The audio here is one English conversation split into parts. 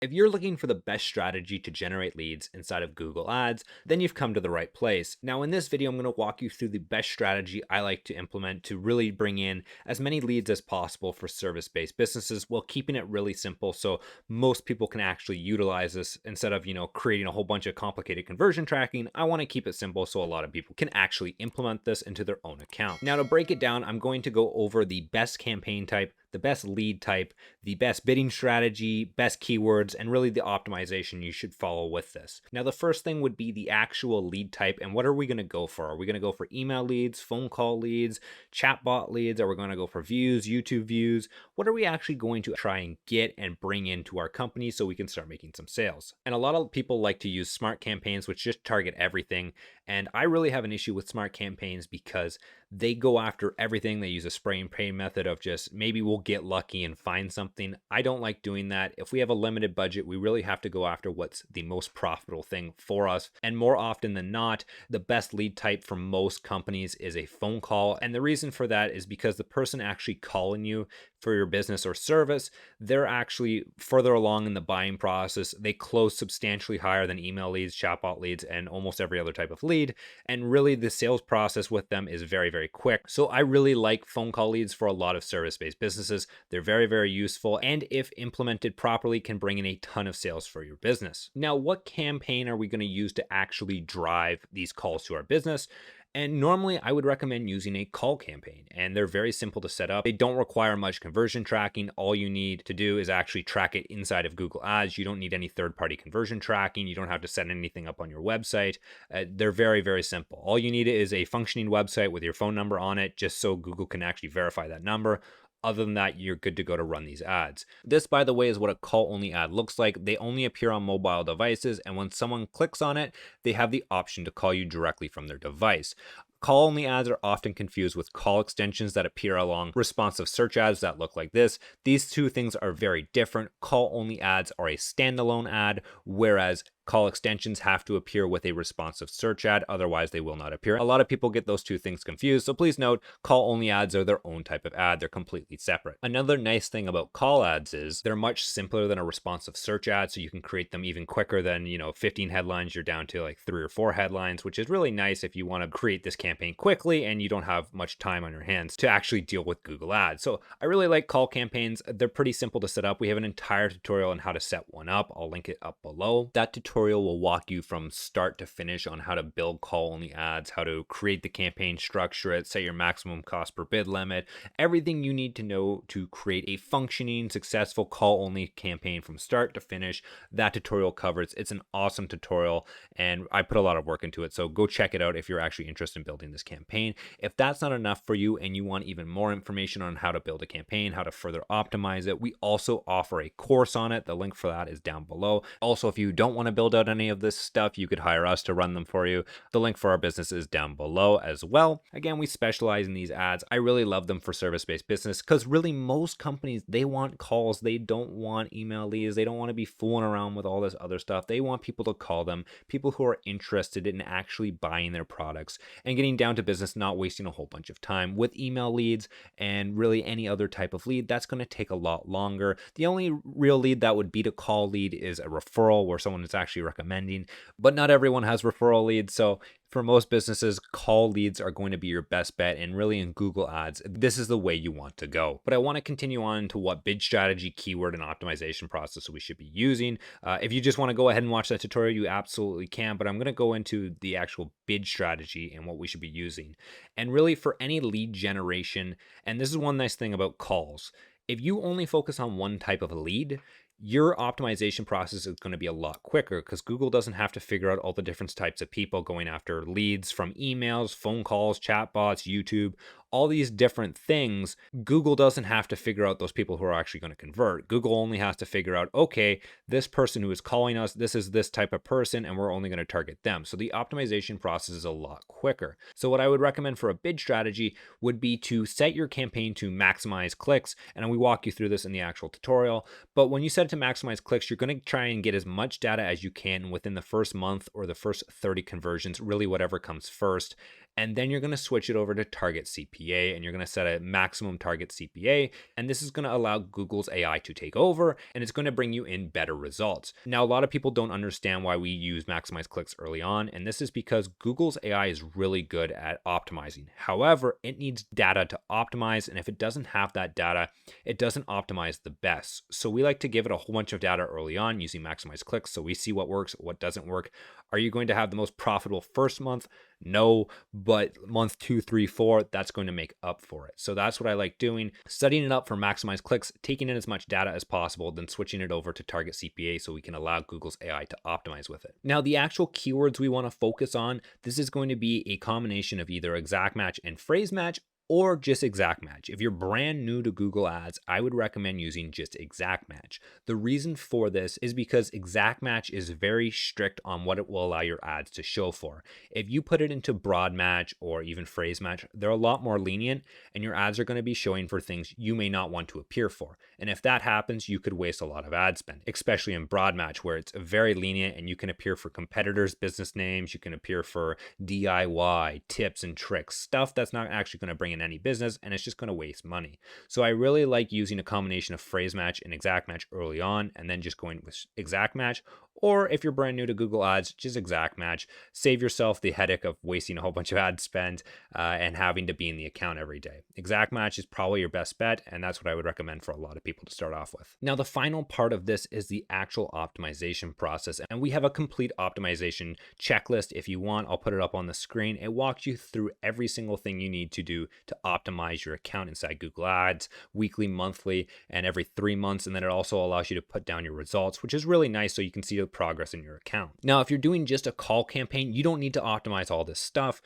If you're looking for the best strategy to generate leads inside of Google Ads, then you've come to the right place. Now, in this video, I'm going to walk you through the best strategy I like to implement to really bring in as many leads as possible for service-based businesses while keeping it really simple so most people can actually utilize this instead of, creating a whole bunch of complicated conversion tracking. I want to keep it simple so a lot of people can actually implement this into their own account. Now, to break it down, I'm going to go over the best campaign type, the best lead type, the best bidding strategy, best keywords, and really the optimization you should follow with this. Now, the first thing would be the actual lead type. And what are we going to go for? Are we going to go for email leads, phone call leads, chatbot leads? Are we going to go for views, YouTube views? What are we actually going to try and get and bring into our company so we can start making some sales? And a lot of people like to use smart campaigns, which just target everything. And I really have an issue with smart campaigns because they go after everything. They use a spray and pray method of just maybe we'll get lucky and find something. I don't like doing that. If we have a limited budget, we really have to go after what's the most profitable thing for us. And more often than not, the best lead type for most companies is a phone call. And the reason for that is because the person actually calling you for your business or service, they're actually further along in the buying process. They close substantially higher than email leads, chatbot leads, and almost every other type of lead. And really the sales process with them is very, very quick. So I really like phone call leads for a lot of service-based businesses. They're very, very useful. And if implemented properly, can bring in a ton of sales for your business. Now, what campaign are we going to use to actually drive these calls to our business? And normally I would recommend using a call campaign, and they're very simple to set up. They don't require much conversion tracking. All you need to do is actually track it inside of Google Ads. You don't need any third-party conversion tracking. You don't have to set anything up on your website. They're very, very simple. All you need is a functioning website with your phone number on it, just so Google can actually verify that number. Other than that, you're good to go to run these ads. This, by the way, is what a call-only ad looks like. They only appear on mobile devices, and when someone clicks on it, they have the option to call you directly from their device. Call-only ads are often confused with call extensions that appear along responsive search ads that look like this. These two things are very different. Call-only ads are a standalone ad, whereas call extensions have to appear with a responsive search ad, otherwise they will not appear. A lot of people get those two things confused, so please note, call-only ads are their own type of ad. They're completely separate. Another nice thing about call ads is they're much simpler than a responsive search ad, so you can create them even quicker than, 15 headlines. You're down to like 3 or 4 headlines, which is really nice if you want to create this campaign quickly and you don't have much time on your hands to actually deal with Google Ads. So I really like call campaigns. They're pretty simple to set up. We have an entire tutorial on how to set one up. I'll link it up below. That tutorial will walk you from start to finish on how to build call-only ads, how to create the campaign, structure it, set your maximum cost per bid limit, everything you need to know to create a functioning, successful call-only campaign from start to finish. That tutorial covers. It's an awesome tutorial, and I put a lot of work into it, so go check it out if you're actually interested in building this campaign. If that's not enough for you and you want even more information on how to build a campaign, how to further optimize it, we also offer a course on it. The link for that is down below. Also, if you don't want to build out any of this stuff, you could hire us to run them for you. The link for our business is down below as well. Again, we specialize in these ads. I really love them for service-based business because really most companies, they want calls. They don't want email leads. They don't want to be fooling around with all this other stuff. They want people to call them, people who are interested in actually buying their products and getting down to business, not wasting a whole bunch of time with email leads and really any other type of lead. That's going to take a lot longer. The only real lead that would beat a call lead is a referral where someone is actually recommending, but not everyone has referral leads. So for most businesses, call leads are going to be your best bet, and really in Google Ads, this is the way you want to go. But I want to continue on to what bid strategy, keyword, and optimization process we should be using. If you just want to go ahead and watch that tutorial, you absolutely can, but I'm going to go into the actual bid strategy and what we should be using. And really for any lead generation, and this is one nice thing about calls, if you only focus on one type of a lead, your optimization process is going to be a lot quicker because Google doesn't have to figure out all the different types of people going after leads from emails, phone calls, chatbots, YouTube, all these different things. Google doesn't have to figure out those people who are actually going to convert. Google only has to figure out, okay, this person who is calling us, this is this type of person, and we're only going to target them. So the optimization process is a lot quicker. So what I would recommend for a bid strategy would be to set your campaign to maximize clicks. And we walk you through this in the actual tutorial. But when you set it to maximize clicks, you're going to try and get as much data as you can within the first month or the first 30 conversions, really whatever comes first. And then you're going to switch it over to target CPA, and you're going to set a maximum target CPA. And this is going to allow Google's AI to take over, and it's going to bring you in better results. Now, a lot of people don't understand why we use maximize clicks early on, and this is because Google's AI is really good at optimizing. However, it needs data to optimize, and if it doesn't have that data, it doesn't optimize the best. So we like to give it a whole bunch of data early on using maximize clicks, so we see what works, what doesn't work. Are you going to have the most profitable first month? No, but month 2, 3, 4, that's going to make up for it. So that's what I like doing, setting it up for maximize clicks, taking in as much data as possible, then switching it over to target CPA so we can allow Google's AI to optimize with it. Now, the actual keywords we want to focus on, this is going to be a combination of either exact match and phrase match, or just exact match. If you're brand new to Google Ads, I would recommend using just exact match. The reason for this is because exact match is very strict on what it will allow your ads to show for. If you put it into broad match or even phrase match, they're a lot more lenient, and your ads are going to be showing for things you may not want to appear for. And if that happens, you could waste a lot of ad spend, especially in broad match where it's very lenient and you can appear for competitors' business names, you can appear for DIY, tips and tricks, stuff that's not actually going to bring in any business, and it's just going to waste money. So I really like using a combination of phrase match and exact match early on, and then just going with exact match. Or if you're brand new to Google Ads, just exact match. Save yourself the headache of wasting a whole bunch of ad spend and having to be in the account every day. Exact match is probably your best bet, and that's what I would recommend for a lot of people to start off with. Now, the final part of this is the actual optimization process, and we have a complete optimization checklist. If you want, I'll put it up on the screen. It walks you through every single thing you need to do to optimize your account inside Google Ads, weekly, monthly, and every 3 months. And then it also allows you to put down your results, which is really nice so you can see the progress in your account. Now, if you're doing just a call campaign, you don't need to optimize all this stuff.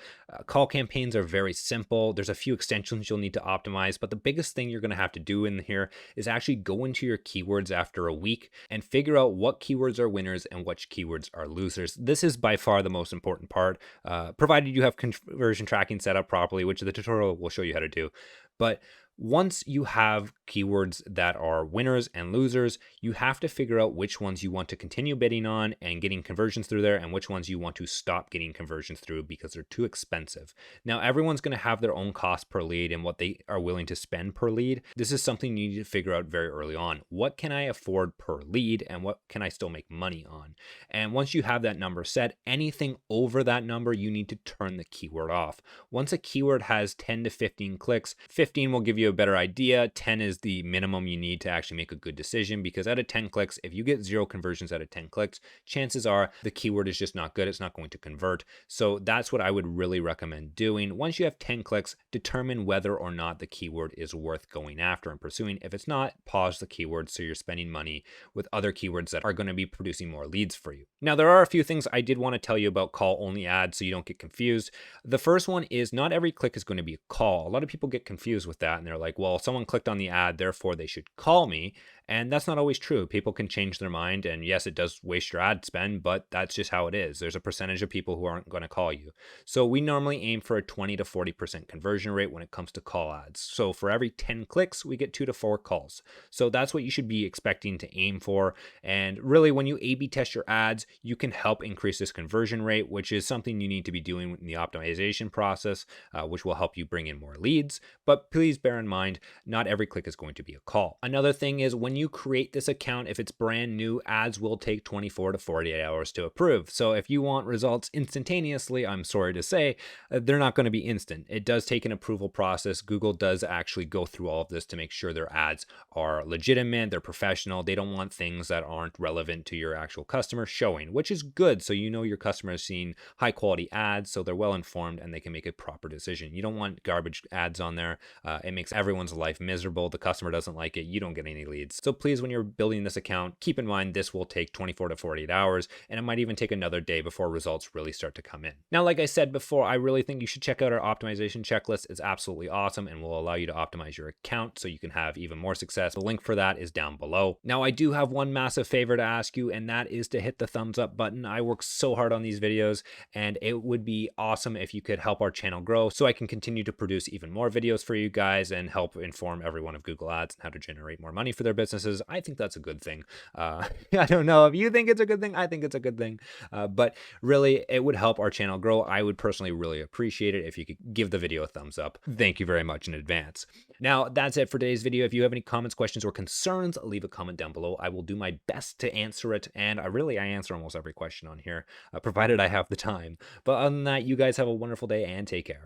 Call campaigns are very simple. There's a few extensions you'll need to optimize, but the biggest thing you're going to have to do in here is actually go into your keywords after a week and figure out what keywords are winners and which keywords are losers. This is by far the most important part, provided you have conversion tracking set up properly, which the tutorial will show you how to do. But once you have keywords that are winners and losers, you have to figure out which ones you want to continue bidding on and getting conversions through there, and which ones you want to stop getting conversions through because they're too expensive. Now, everyone's going to have their own cost per lead and what they are willing to spend per lead. This is something you need to figure out very early on. What can I afford per lead, and what can I still make money on? And once you have that number set, anything over that number, you need to turn the keyword off. Once a keyword has 10 to 15 clicks, 15 will give you a better idea. 10 is the minimum you need to actually make a good decision, because out of 10 clicks, if you get 0 conversions out of 10 clicks, chances are the keyword is just not good. It's not going to convert. So that's what I would really recommend doing. Once you have 10 clicks, determine whether or not the keyword is worth going after and pursuing. If it's not, pause the keyword so you're spending money with other keywords that are going to be producing more leads for you. Now, there are a few things I did want to tell you about call only ads so you don't get confused. The first one is not every click is going to be a call. A lot of people get confused with that, and they're like, well, someone clicked on the ad, therefore they should call me. And that's not always true. People can change their mind, and yes, it does waste your ad spend, but that's just how it is. There's a percentage of people who aren't going to call you. So we normally aim for a 20 to 40% conversion rate when it comes to call ads. So for every 10 clicks, we get 2 to 4 calls. So that's what you should be expecting to aim for. And really, when you A/B test your ads, you can help increase this conversion rate, which is something you need to be doing in the optimization process, which will help you bring in more leads. But please bear in mind, not every click is going to be a call. Another thing is, when you create this account, if it's brand new, ads will take 24 to 48 hours to approve. So if you want results instantaneously, I'm sorry to say, they're not going to be instant. It does take an approval process. Google does actually go through all of this to make sure their ads are legitimate, they're professional. They don't want things that aren't relevant to your actual customer showing, which is good. So you know your customer is seeing high quality ads, so they're well informed and they can make a proper decision. You don't want garbage ads on there. It makes everyone's life miserable. The customer doesn't like it. You don't get any leads. So please, when you're building this account, keep in mind this will take 24 to 48 hours, and it might even take another day before results really start to come in. Now, like I said before, I really think you should check out our optimization checklist. It's absolutely awesome and will allow you to optimize your account so you can have even more success. The link for that is down below. Now, I do have one massive favor to ask you, and that is to hit the thumbs up button. I work so hard on these videos, and it would be awesome if you could help our channel grow so I can continue to produce even more videos for you guys and help inform everyone of Google Ads and how to generate more money for their business. businesses, I think that's a good thing. I don't know if you think it's a good thing. I think it's a good thing. But really, it would help our channel grow. I would personally really appreciate it if you could give the video a thumbs up. Thank you very much in advance. Now, that's it for today's video. If you have any comments, questions, or concerns, leave a comment down below. I will do my best to answer it. And I answer almost every question on here, provided I have the time. But other than that, you guys have a wonderful day and take care.